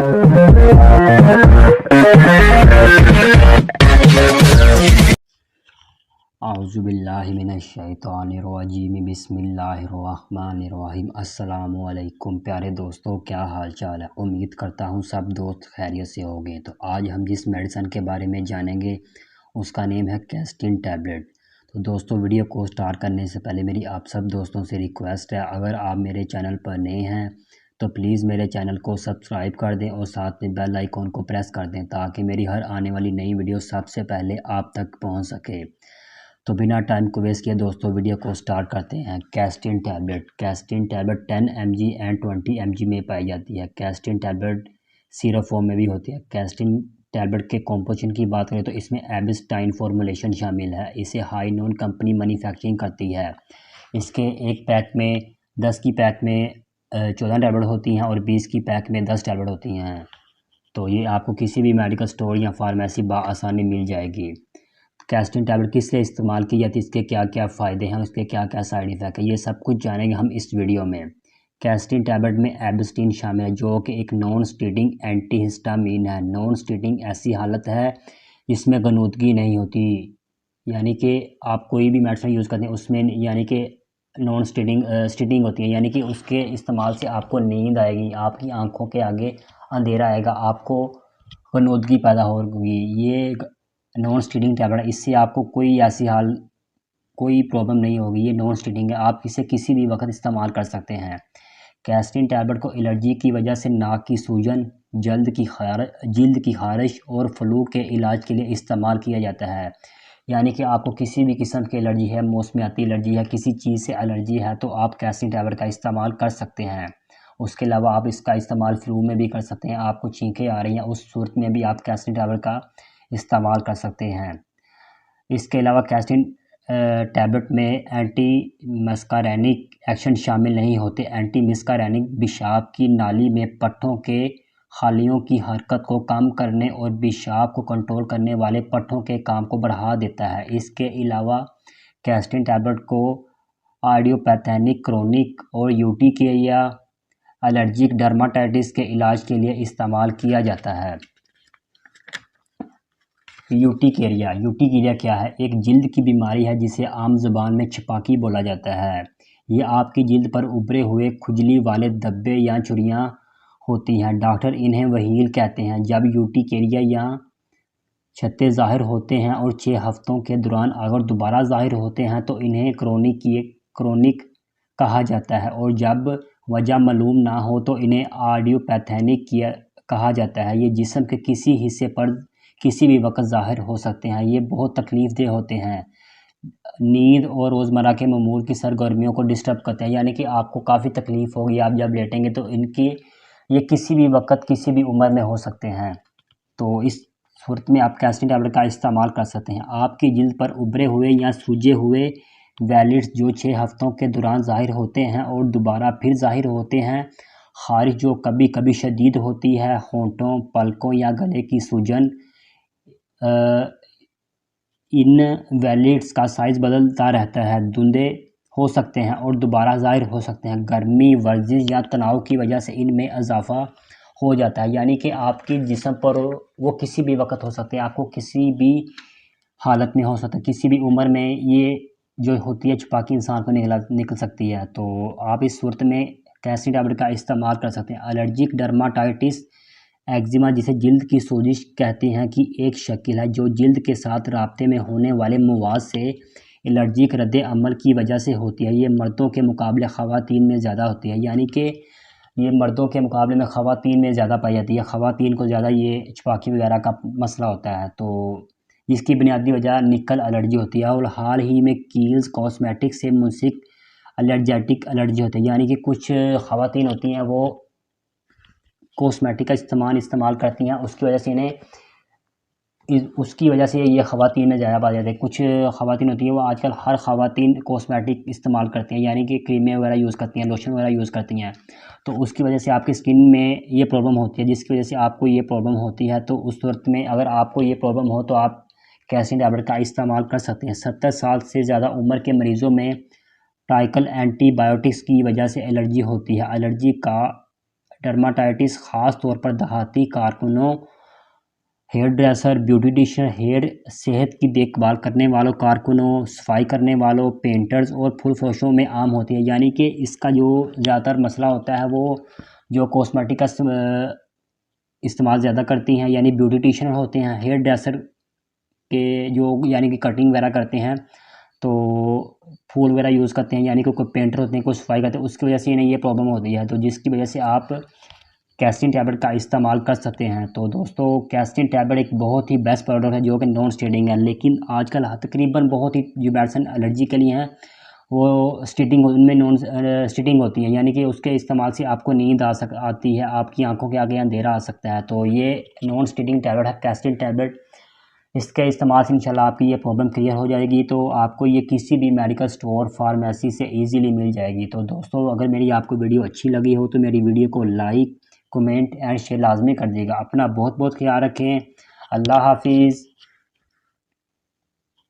आऊज़ुबिल्लाहिमिनश्शैतानिर्रजीम बिस्मिल्लाहिर्रहमानिर्रहीम। अस्सलामु अलैकुम प्यारे दोस्तों, क्या हाल चाल है। उम्मीद करता हूँ सब दोस्त खैरियत से होंगे। तो आज हम जिस मेडिसन के बारे में जानेंगे उसका नेम है कैस्टिन टैबलेट। तो दोस्तों, वीडियो को स्टार्ट करने से पहले मेरी आप सब दोस्तों से रिक्वेस्ट है, अगर आप मेरे चैनल पर नए हैं तो प्लीज़ मेरे चैनल को सब्सक्राइब कर दें और साथ में बेल आइकॉन को प्रेस कर दें ताकि मेरी हर आने वाली नई वीडियो सबसे पहले आप तक पहुंच सके। तो बिना टाइम को वेस्ट किए दोस्तों, वीडियो को स्टार्ट करते हैं। कैस्टिन टैबलेट 10 mg एंड 20 mg में पाई जाती है। कैस्टिन टैबलेट सिरप फॉर्म में भी होती है। कैस्टिन टैबलेट के कॉम्पोजिशन की बात करें तो इसमें एबिस्टाइन फॉर्मुलेशन शामिल है। इसे हाई नोन कंपनी मैन्युफैक्चरिंग करती है। इसके एक पैक में 10 की पैक में 14 टैबलेट होती हैं और 20 की पैक में 10 टैबलेट होती हैं। तो ये आपको किसी भी मेडिकल स्टोर या फार्मेसी आसानी मिल जाएगी। कैस्टिन टैबलेट किस लिए इस्तेमाल की जाती है, इसके क्या क्या फ़ायदे हैं, उसके क्या क्या साइड इफ़ेक्ट है, ये सब कुछ जानेंगे हम इस वीडियो में। कैस्टिन टैबलेट में एबिस्टिन शामिल है जो कि एक नॉन स्टीटिंग एंटीहिस्टामिन है। नॉन स्टीटिंग ऐसी हालत है जिसमें गनूदगी नहीं होती, यानी कि आप कोई भी मेडिसिन यूज़ करते हैं उसमें यानी कि नॉन स्टीटिंग होती है, यानी कि उसके इस्तेमाल से आपको नींद आएगी, आपकी आंखों के आगे अंधेरा आएगा, आपको गनूदगी पैदा होगी। ये नॉन स्टीटिंग टैबलेट है, इससे आपको कोई प्रॉब्लम नहीं होगी। ये नॉन स्टीटिंग है, आप इसे किसी भी वक्त इस्तेमाल कर सकते हैं। कैस्टिन टैबलेट को एलर्जी की वजह से नाक की सूजन, जल्द की खारिश और फ्लू के इलाज के लिए इस्तेमाल किया जाता है। यानी कि आपको किसी भी किस्म की एलर्जी है, मौसमियाती एलर्जी है, किसी चीज़ से एलर्जी है तो आप कैस्टिन टैबलेट का इस्तेमाल कर सकते हैं। उसके अलावा आप इसका इस्तेमाल फ्लू में भी कर सकते हैं। आपको छींकें आ रही हैं, उस सूरत में भी आप कैस्टिन टैबलेट का इस्तेमाल कर सकते हैं। इसके अलावा कैस्टिन टैबलेट में एंटी मस्कारेनिक एक्शन शामिल नहीं होते। एंटी मस्कारेनिक पेशाब की नाली में पट्टों के खालियों की हरकत को कम करने और पेशाब को कंट्रोल करने वाले पट्टों के काम को बढ़ा देता है। इसके अलावा कैस्टिन टैबलेट को आइडियोपैथेनिक क्रोनिक और यूटिकेरिया एलर्जिक डर्माटाइटिस के इलाज के लिए इस्तेमाल किया जाता है। यूटिकेरिया क्या है? एक जिल्द की बीमारी है जिसे आम ज़बान में छपाकी बोला जाता है। ये आपकी जिल्द पर उभरे हुए खुजली वाले धब्बे या झुर्रियाँ होती हैं। डॉक्टर इन्हें वहील कहते हैं। जब यूटिकेरिया या छत्ते ज़ाहिर होते हैं और 6 हफ्तों के दौरान अगर दोबारा ज़ाहिर होते हैं तो इन्हें क्रोनिक कहा जाता है, और जब वजह मालूम ना हो तो इन्हें आइडियोपैथेनिक कहा जाता है। ये जिस्म के किसी हिस्से पर किसी भी वक्त ज़ाहिर हो सकते हैं। ये बहुत तकलीफ़ देह होते हैं, नींद और रोज़मर्रा के मामूल की सरगर्मियों को डिस्टर्ब करते हैं, यानी कि आपको काफ़ी तकलीफ़ होगी आप जब लेटेंगे। तो ये किसी भी वक्त किसी भी उम्र में हो सकते हैं। तो इस सूरत में आप कैस्टिन टैबलेट का इस्तेमाल कर सकते हैं। आपकी जिल्द पर उभरे हुए या सूजे हुए वैलिड्स जो 6 हफ्तों के दौरान ज़ाहिर होते हैं और दोबारा फिर ज़ाहिर होते हैं, खारिश जो कभी कभी शदीद होती है, होंठों, पलकों या गले की सूजन, इन वैलिड्स का साइज़ बदलता रहता है, धुंधे हो सकते हैं और दोबारा ज़ाहिर हो सकते हैं। गर्मी, वर्जिश या तनाव की वजह से इनमें इजाफ़ा हो जाता है, यानी कि आपके जिस्म पर वो किसी भी वक्त हो सकते हैं, आपको किसी भी हालत में हो सकता है, किसी भी उम्र में ये जो होती है छपाकी इंसान को निकल सकती है। तो आप इस सूरत में कैस्टिन टैबलेट का इस्तेमाल कर सकते हैं। एलर्जिक डर्माटाइटिस एक्जिमा, जिसे जिल्द की सोजिश कहते हैं, की एक शक्ल है जो जिल्द के साथ राब्ते में होने वाले मवाद से एलर्जिक रद्द अमल की वजह से होती है। ये मर्दों के मुकाबले ख़वातीन में ज़्यादा होती है, यानी कि ये मर्दों के मुकाबले में ख़वातीन में ज़्यादा पाई जाती है। ख़वातीन को ज़्यादा ये छपाकी वगैरह का मसला होता है। तो इसकी बुनियादी वजह निकल एलर्जी होती है और हाल ही में कील्स कॉस्मेटिक से मुंसलिक एलर्जेटिक एलर्जी होती है, यानी कि कुछ ख़वातीन होती हैं वो कॉस्मेटिक का इस्तेमाल करती हैं, उसकी वजह से ये ख़वातीन में ज़्यादा पाया जाता है। कुछ ख़वातीन होती हैं वो आजकल हर ख़वातीन कॉस्मेटिक इस्तेमाल करती हैं, यानी कि क्रीमें वगैरह यूज़ करती हैं, लोशन वगैरह यूज़ करती हैं। तो उसकी वजह से आपकी स्किन में ये प्रॉब्लम होती है, जिसकी वजह से आपको ये प्रॉब्लम होती है। तो उस वक्त में अगर आपको ये प्रॉब्लम हो तो आप कैस्टिन टैबलेट का इस्तेमाल कर सकते हैं। 70 साल से ज़्यादा उम्र के मरीज़ों में टाइकल एंटीबायोटिक्स की वजह से एलर्जी होती है। एलर्जी का डर्माटाइटिस ख़ास तौर पर देहाती कारकुनों, हेयर ड्रेसर, ब्यूटिशियन, हेयर सेहत की देखभाल करने वालों कारकुनों, सफाई करने वालों, पेंटर्स और फुलफरोशों में आम होती है। यानी कि इसका जो ज़्यादातर मसला होता है वो जो कॉस्मेटिक का इस्तेमाल ज़्यादा करती हैं, यानी ब्यूटिशियन होते हैं, हेयर ड्रेसर के जो यानी कि कटिंग वगैरह करते हैं, तो फूल वगैरह यूज़ करते हैं, यानी कि कोई पेंटर होते हैं, कोई सफाई करते हैं, उसकी वजह से इन्हें ये प्रॉब्लम होती है, तो जिसकी वजह से आप कैस्टिन टैबलेट का इस्तेमाल कर सकते हैं। तो दोस्तों कैस्टिन टैबलेट एक बहुत ही बेस्ट प्रोडक्ट है जो कि नॉन स्टेटिंग है, लेकिन आजकल तकरीबन बहुत ही जो मेडिसिन एलर्जी के लिए हैं वो स्टेटिंग उनमें नॉन स्टेटिंग होती है, यानी कि उसके इस्तेमाल से आपको नींद आती है, आपकी आंखों के आगे अंधेरा आ सकता है। तो ये नॉन स्टेटिंग टैबलेट है कैस्टिन टैबलेट, इसके इस्तेमाल से इंशाल्लाह आपकी ये प्रॉब्लम क्लियर हो जाएगी। तो आपको ये किसी भी मेडिकल स्टोर फार्मेसी से इजीली मिल जाएगी। तो दोस्तों अगर मेरी आपको वीडियो अच्छी लगी हो तो मेरी वीडियो को लाइक, कमेंट एंड शेयर लाजमी कर दीजिएगा। अपना बहुत बहुत ख्याल रखें। अल्लाह हाफिज़।